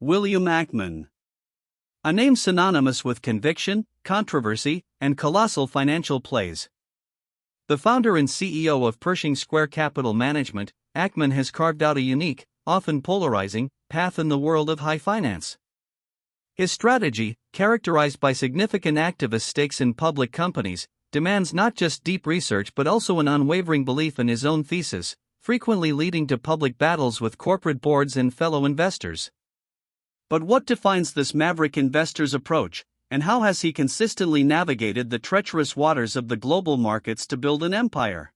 William Ackman. A name synonymous with conviction, controversy, and colossal financial plays. The founder and CEO of Pershing Square Capital Management, Ackman has carved out a unique, often polarizing, path in the world of high finance. His strategy, characterized by significant activist stakes in public companies, demands not just deep research but also an unwavering belief in his own thesis, frequently leading to public battles with corporate boards and fellow investors. But what defines this maverick investor's approach, and how has he consistently navigated the treacherous waters of the global markets to build an empire?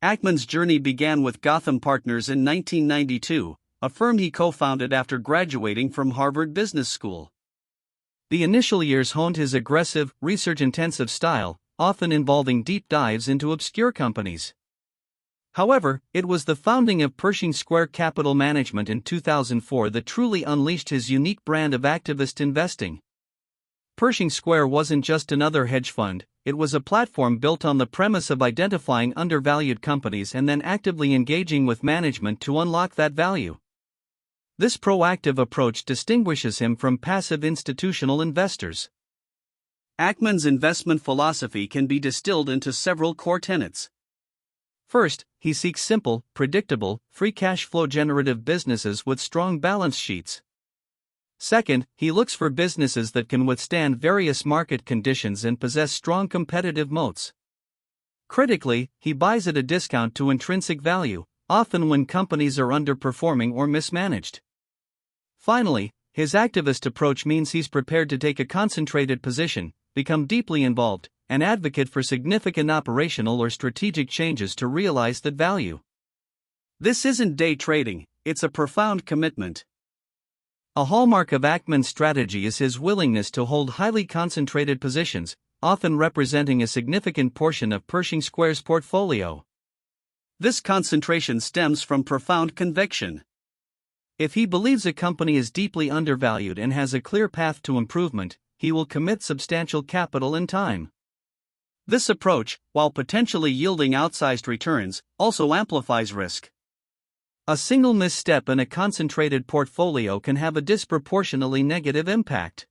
Ackman's journey began with Gotham Partners in 1992, a firm he co-founded after graduating from Harvard Business School. The initial years honed his aggressive, research-intensive style, often involving deep dives into obscure companies. However, it was the founding of Pershing Square Capital Management in 2004 that truly unleashed his unique brand of activist investing. Pershing Square wasn't just another hedge fund, it was a platform built on the premise of identifying undervalued companies and then actively engaging with management to unlock that value. This proactive approach distinguishes him from passive institutional investors. Ackman's investment philosophy can be distilled into several core tenets. First, he seeks simple, predictable, free cash flow generative businesses with strong balance sheets. Second, he looks for businesses that can withstand various market conditions and possess strong competitive moats. Critically, he buys at a discount to intrinsic value, often when companies are underperforming or mismanaged. Finally, his activist approach means he's prepared to take a concentrated position, become deeply involved, and advocate for significant operational or strategic changes to realize that value. This isn't day trading, it's a profound commitment. A hallmark of Ackman's strategy is his willingness to hold highly concentrated positions, often representing a significant portion of Pershing Square's portfolio. This concentration stems from profound conviction. If he believes a company is deeply undervalued and has a clear path to improvement, he will commit substantial capital and time. This approach, while potentially yielding outsized returns, also amplifies risk. A single misstep in a concentrated portfolio can have a disproportionately negative impact.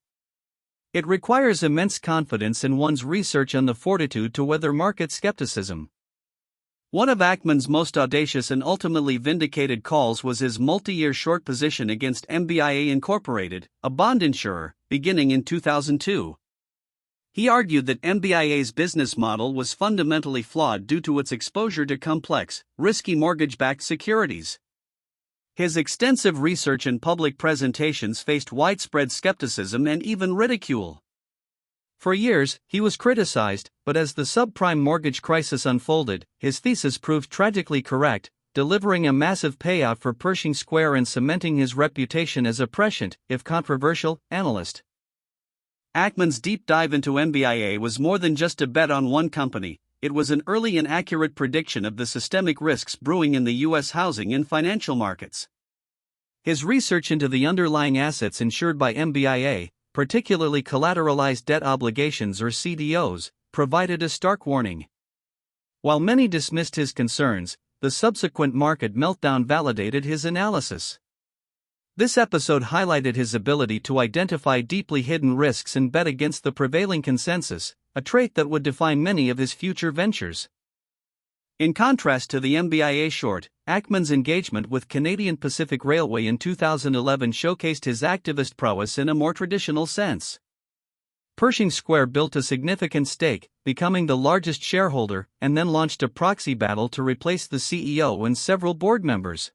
It requires immense confidence in one's research and the fortitude to weather market skepticism. One of Ackman's most audacious and ultimately vindicated calls was his multi-year short position against MBIA Incorporated, a bond insurer, beginning in 2002. He argued that MBIA's business model was fundamentally flawed due to its exposure to complex, risky mortgage-backed securities. His extensive research and public presentations faced widespread skepticism and even ridicule. For years, he was criticized, but as the subprime mortgage crisis unfolded, his thesis proved tragically correct, delivering a massive payout for Pershing Square and cementing his reputation as a prescient, if controversial, analyst. Ackman's deep dive into MBIA was more than just a bet on one company, it was an early and accurate prediction of the systemic risks brewing in the U.S. housing and financial markets. His research into the underlying assets insured by MBIA, particularly collateralized debt obligations or CDOs, provided a stark warning. While many dismissed his concerns, the subsequent market meltdown validated his analysis. This episode highlighted his ability to identify deeply hidden risks and bet against the prevailing consensus, a trait that would define many of his future ventures. In contrast to the MBIA short, Ackman's engagement with Canadian Pacific Railway in 2011 showcased his activist prowess in a more traditional sense. Pershing Square built a significant stake, becoming the largest shareholder, and then launched a proxy battle to replace the CEO and several board members.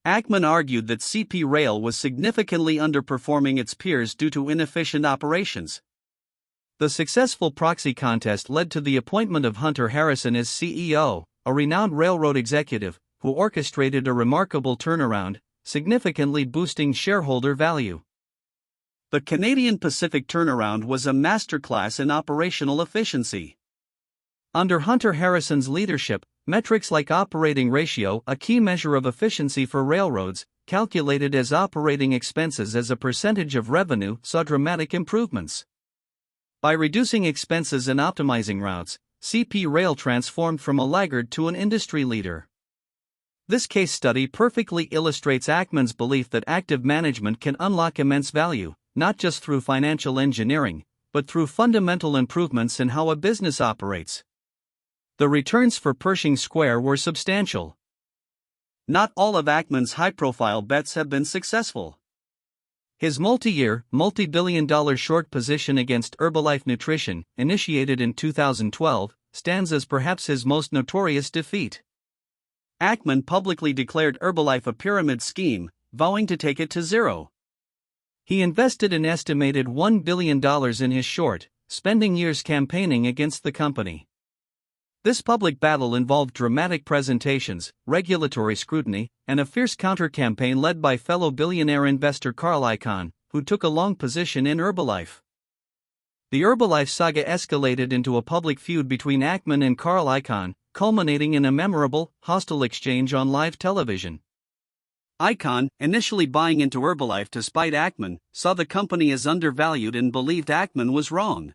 Ackman argued that CP Rail was significantly underperforming its peers due to inefficient operations. The successful proxy contest led to the appointment of Hunter Harrison as CEO, a renowned railroad executive, who orchestrated a remarkable turnaround, significantly boosting shareholder value. The Canadian Pacific turnaround was a masterclass in operational efficiency. Under Hunter Harrison's leadership, metrics like operating ratio, a key measure of efficiency for railroads, calculated as operating expenses as a percentage of revenue, saw dramatic improvements. By reducing expenses and optimizing routes, CP Rail transformed from a laggard to an industry leader. This case study perfectly illustrates Ackman's belief that active management can unlock immense value, not just through financial engineering, but through fundamental improvements in how a business operates. The returns for Pershing Square were substantial. Not all of Ackman's high-profile bets have been successful. His multi-year, multi-billion-dollar short position against Herbalife Nutrition, initiated in 2012, stands as perhaps his most notorious defeat. Ackman publicly declared Herbalife a pyramid scheme, vowing to take it to zero. He invested an estimated $1 billion in his short, spending years campaigning against the company. This public battle involved dramatic presentations, regulatory scrutiny, and a fierce counter-campaign led by fellow billionaire investor Carl Icahn, who took a long position in Herbalife. The Herbalife saga escalated into a public feud between Ackman and Carl Icahn, culminating in a memorable, hostile exchange on live television. Icahn, initially buying into Herbalife to spite Ackman, saw the company as undervalued and believed Ackman was wrong.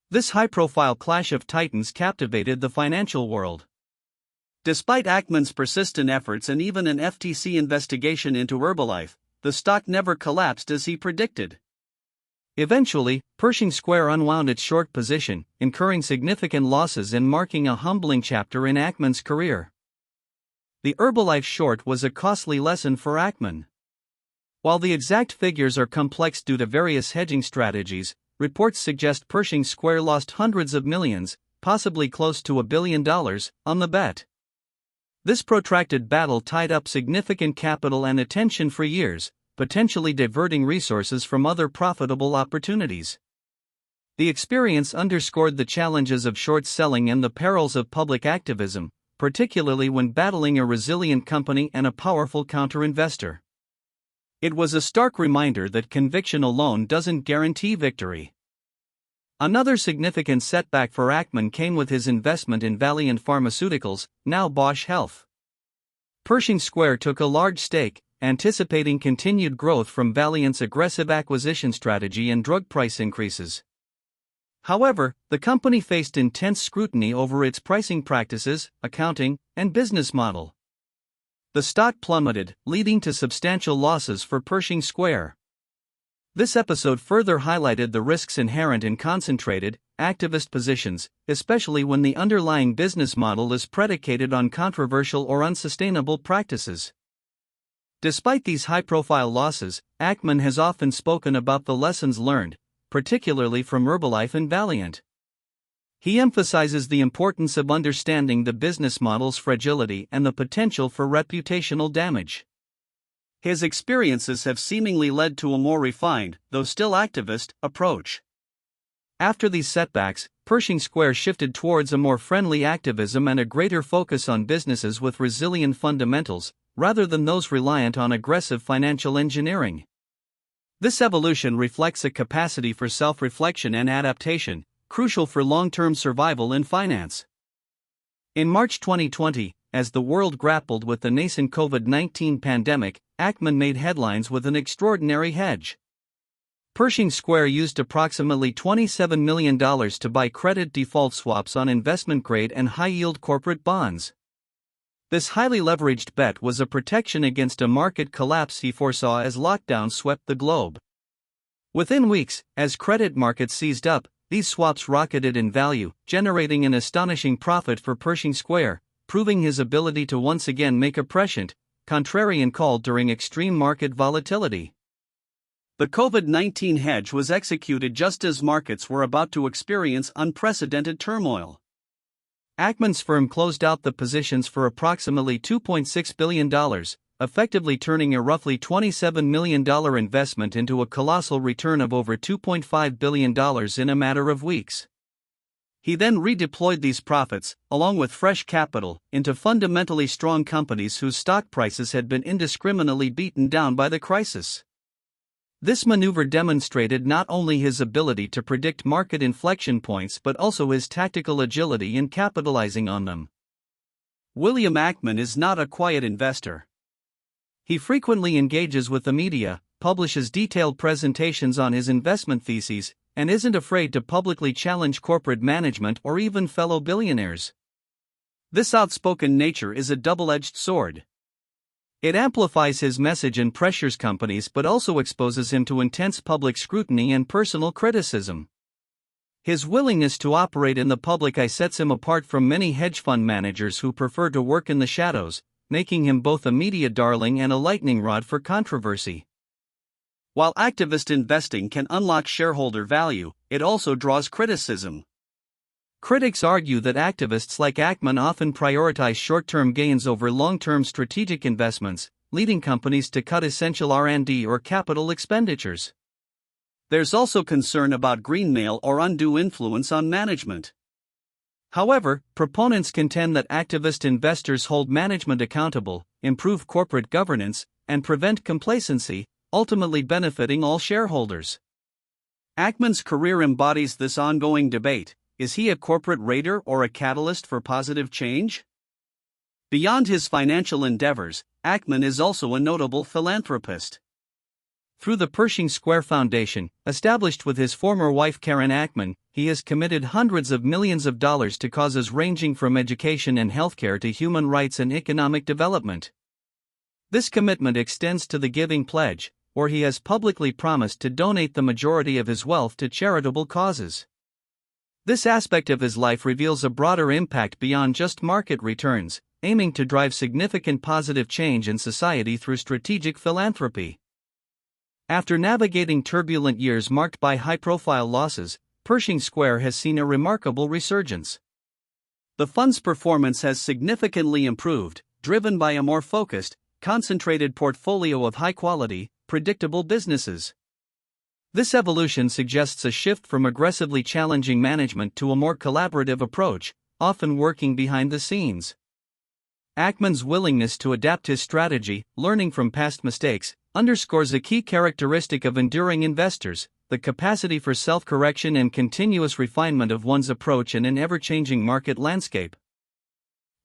This high-profile clash of titans captivated the financial world. Despite Ackman's persistent efforts and even an FTC investigation into Herbalife, the stock never collapsed as he predicted. Eventually, Pershing Square unwound its short position, incurring significant losses and marking a humbling chapter in Ackman's career. The Herbalife short was a costly lesson for Ackman. While the exact figures are complex due to various hedging strategies, reports suggest Pershing Square lost hundreds of millions, possibly close to $1 billion, on the bet. This protracted battle tied up significant capital and attention for years, potentially diverting resources from other profitable opportunities. The experience underscored the challenges of short selling and the perils of public activism, particularly when battling a resilient company and a powerful counter-investor. It was a stark reminder that conviction alone doesn't guarantee victory. Another significant setback for Ackman came with his investment in Valeant Pharmaceuticals, now Bausch Health. Pershing Square took a large stake, anticipating continued growth from Valeant's aggressive acquisition strategy and drug price increases. However, the company faced intense scrutiny over its pricing practices, accounting, and business model. The stock plummeted, leading to substantial losses for Pershing Square. This episode further highlighted the risks inherent in concentrated, activist positions, especially when the underlying business model is predicated on controversial or unsustainable practices. Despite these high-profile losses, Ackman has often spoken about the lessons learned, particularly from Herbalife and Valeant. He emphasizes the importance of understanding the business model's fragility and the potential for reputational damage. His experiences have seemingly led to a more refined, though still activist, approach. After these setbacks, Pershing Square shifted towards a more friendly activism and a greater focus on businesses with resilient fundamentals, rather than those reliant on aggressive financial engineering. This evolution reflects a capacity for self-reflection and adaptation, crucial for long-term survival in finance. In March 2020, as the world grappled with the nascent COVID-19 pandemic, Ackman made headlines with an extraordinary hedge. Pershing Square used approximately $27 million to buy credit default swaps on investment-grade and high-yield corporate bonds. This highly leveraged bet was a protection against a market collapse he foresaw as lockdowns swept the globe. Within weeks, as credit markets seized up, these swaps rocketed in value, generating an astonishing profit for Pershing Square, proving his ability to once again make a prescient, contrarian call during extreme market volatility. The COVID-19 hedge was executed just as markets were about to experience unprecedented turmoil. Ackman's firm closed out the positions for approximately $2.6 billion, effectively turning a roughly $27 million investment into a colossal return of over $2.5 billion in a matter of weeks. He then redeployed these profits, along with fresh capital, into fundamentally strong companies whose stock prices had been indiscriminately beaten down by the crisis. This maneuver demonstrated not only his ability to predict market inflection points but also his tactical agility in capitalizing on them. William Ackman is not a quiet investor. He frequently engages with the media, publishes detailed presentations on his investment theses, and isn't afraid to publicly challenge corporate management or even fellow billionaires. This outspoken nature is a double-edged sword. It amplifies his message and pressures companies but also exposes him to intense public scrutiny and personal criticism. His willingness to operate in the public eye sets him apart from many hedge fund managers who prefer to work in the shadows, making him both a media darling and a lightning rod for controversy. While activist investing can unlock shareholder value, it also draws criticism. Critics argue that activists like Ackman often prioritize short-term gains over long-term strategic investments, leading companies to cut essential R&D or capital expenditures. There's also concern about greenmail or undue influence on management. However, proponents contend that activist investors hold management accountable, improve corporate governance, and prevent complacency, ultimately benefiting all shareholders. Ackman's career embodies this ongoing debate. Is he a corporate raider or a catalyst for positive change? Beyond his financial endeavors, Ackman is also a notable philanthropist. Through the Pershing Square Foundation, established with his former wife Karen Ackman, he has committed hundreds of millions of dollars to causes ranging from education and healthcare to human rights and economic development. This commitment extends to the Giving Pledge, where he has publicly promised to donate the majority of his wealth to charitable causes. This aspect of his life reveals a broader impact beyond just market returns, aiming to drive significant positive change in society through strategic philanthropy. After navigating turbulent years marked by high-profile losses, Pershing Square has seen a remarkable resurgence. The fund's performance has significantly improved, driven by a more focused, concentrated portfolio of high-quality, predictable businesses. This evolution suggests a shift from aggressively challenging management to a more collaborative approach, often working behind the scenes. Ackman's willingness to adapt his strategy, learning from past mistakes, underscores a key characteristic of enduring investors: the capacity for self-correction and continuous refinement of one's approach in an ever-changing market landscape.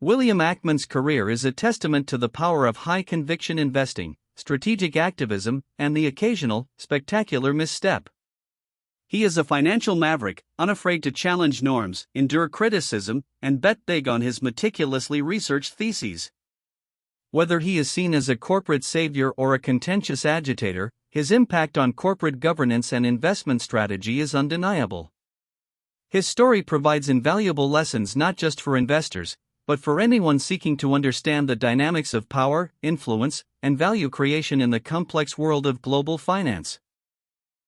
William Ackman's career is a testament to the power of high-conviction investing, strategic activism, and the occasional, spectacular misstep. He is a financial maverick, unafraid to challenge norms, endure criticism, and bet big on his meticulously researched theses. Whether he is seen as a corporate savior or a contentious agitator, his impact on corporate governance and investment strategy is undeniable. His story provides invaluable lessons not just for investors, but for anyone seeking to understand the dynamics of power, influence, and value creation in the complex world of global finance.